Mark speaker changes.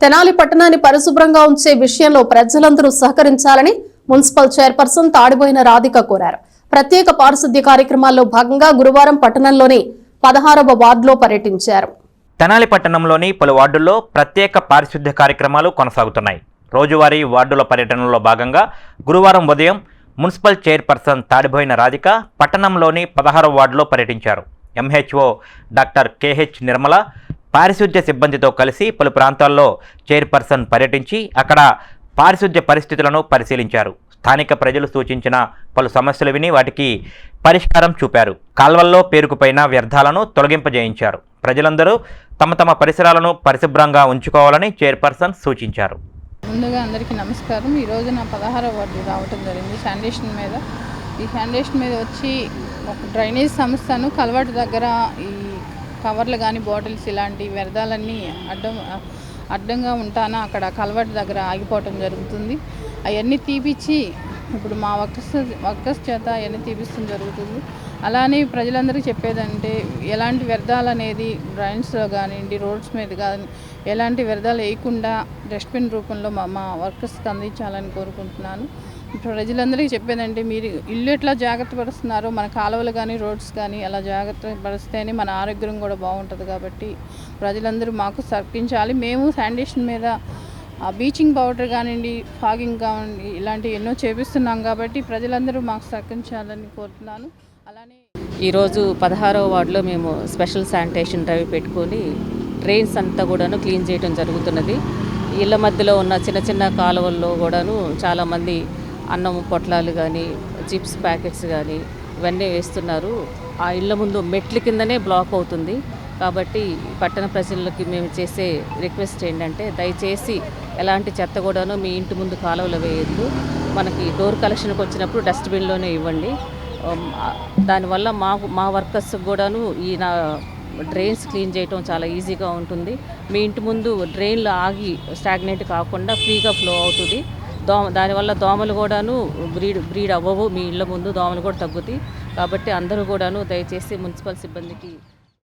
Speaker 1: తెనాలి పట్టణాన్ని పరిశుభ్రంగా ఉంచే విషయంలో ప్రజలందరూ సహకరించాలని మున్సిపల్ చైర్పర్సన్ తాడిబోయిన రాధిక కోరారు. ప్రత్యేక పారిశుద్ధ్య కార్యక్రమాల్లో భాగంగా గురువారం పట్టణంలోని 16వ వార్డులో పర్యటించారు.
Speaker 2: తెనాలి పట్టణంలోని పలు వార్డుల్లో ప్రత్యేక పారిశుద్ధ్య కార్యక్రమాలు కొనసాగుతున్నాయి. రోజువారీ వార్డుల పర్యటనలో భాగంగా గురువారం ఉదయం మున్సిపల్ చైర్పర్సన్ తాడిబోయిన రాధిక పట్టణంలోని 16వ వార్డులో పర్యటించారు. ఎంహెచ్ఓ డాక్టర్ KH నిర్మల పారిశుద్ధ్య సిబ్బందితో కలిసి పలు ప్రాంతాల్లో చైర్పర్సన్ పర్యటించి అక్కడ పారిశుద్ధ్య పరిస్థితులను పరిశీలించారు. స్థానిక ప్రజలు సూచించిన పలు సమస్యలు విని వాటికి పరిష్కారం చూపారు. కాల్వల్లో పేరుకుపోయిన వ్యర్థాలను తొలగింపజేయించారు. ప్రజలందరూ తమ తమ పరిసరాలను పరిశుభ్రంగా ఉంచుకోవాలని చైర్పర్సన్ సూచించారు.
Speaker 3: ముందుగా అందరికీ నమస్కారం. ఈరోజు నా 16వ వార్డు రావటం జరిగింది. ఈ శానిటేషన్ మీద వచ్చి ఒక డ్రైనేజ్ సంస్థను కల్వర్ట్ దగ్గర ఈ కవర్లు కానీ బాటిల్స్ ఇలాంటి వ్యర్థాలన్నీ అడ్డంగా ఉంటానా అక్కడ కల్వర్ట్ దగ్గర ఆగిపోవటం జరుగుతుంది. అవన్నీ తీపిచ్చి ఇప్పుడు మా వర్కర్స్ చేత అవన్నీ తీపిస్తూ జరుగుతుంది. అలానే ప్రజలందరికీ చెప్పేదంటే ఎలాంటి వ్యర్థాలు అనేది డ్రైన్స్లో కానివ్వండి, రోడ్స్ మీద కానీ ఎలాంటి వ్యర్థాలు వేయకుండా డస్ట్బిన్ రూపంలో మా వర్కర్స్కి అందించాలని కోరుకుంటున్నాను. ప్రజలందరికీ చెప్పేదంటే మీరు ఇల్లు ఎట్లా జాగ్రత్త పరుస్తున్నారో మన కాలువలు కానీ రోడ్స్ కానీ అలా జాగ్రత్త పరుస్తేనే మన ఆరోగ్యం కూడా బాగుంటుంది. కాబట్టి ప్రజలందరూ మాకు సహకరించాలి. మేము శానిటేషన్ మీద బ్లీచింగ్ పౌడర్ కానివ్వండి, ఫాగింగ్ కానివ్వండి ఇలాంటివి ఎన్నో చేపిస్తున్నాం. కాబట్టి ప్రజలందరూ మాకు సహకరించాలని కోరుతున్నాను. అలానే
Speaker 4: ఈరోజు 16వ వార్డులో మేము స్పెషల్ శానిటేషన్ డ్రైవ్ పెట్టుకొని డ్రైన్స్ అంతా కూడాను క్లీన్ చేయడం జరుగుతున్నది. ఇళ్ళ మధ్యలో ఉన్న చిన్న చిన్న కాలువల్లో కూడాను చాలామంది అన్నం పొట్లాలు కానీ చిప్స్ ప్యాకెట్స్ కానీ ఇవన్నీ వేస్తున్నారు. ఆ ఇళ్ళ ముందు మెట్ల కిందనే బ్లాక్ అవుతుంది. కాబట్టి పట్టణ ప్రజలకి మేము చేసే రిక్వెస్ట్ ఏంటంటే దయచేసి ఎలాంటి చెత్త కూడాను మీ ఇంటి ముందు కాలువలో వేయద్దు. మనకి డోర్ కలెక్షన్కి వచ్చినప్పుడు డస్ట్బిన్లోనే ఇవ్వండి. దానివల్ల మా వర్కర్స్ కూడాను ఈ డ్రైన్స్ క్లీన్ చేయటం చాలా ఈజీగా ఉంటుంది. మీ ఇంటి ముందు డ్రైన్లు ఆగి స్టాగ్నేట్ కాకుండా ఫ్రీగా ఫ్లో అవుతుంది. దానివల్ల దోమలు కూడాను బ్రీడ్ అవ్వవు. మీ ఇళ్ళ ముందు దోమలు కూడా తగ్గుతాయి. కాబట్టి అందరూ కూడాను దయచేసి మున్సిపల్ సిబ్బందికి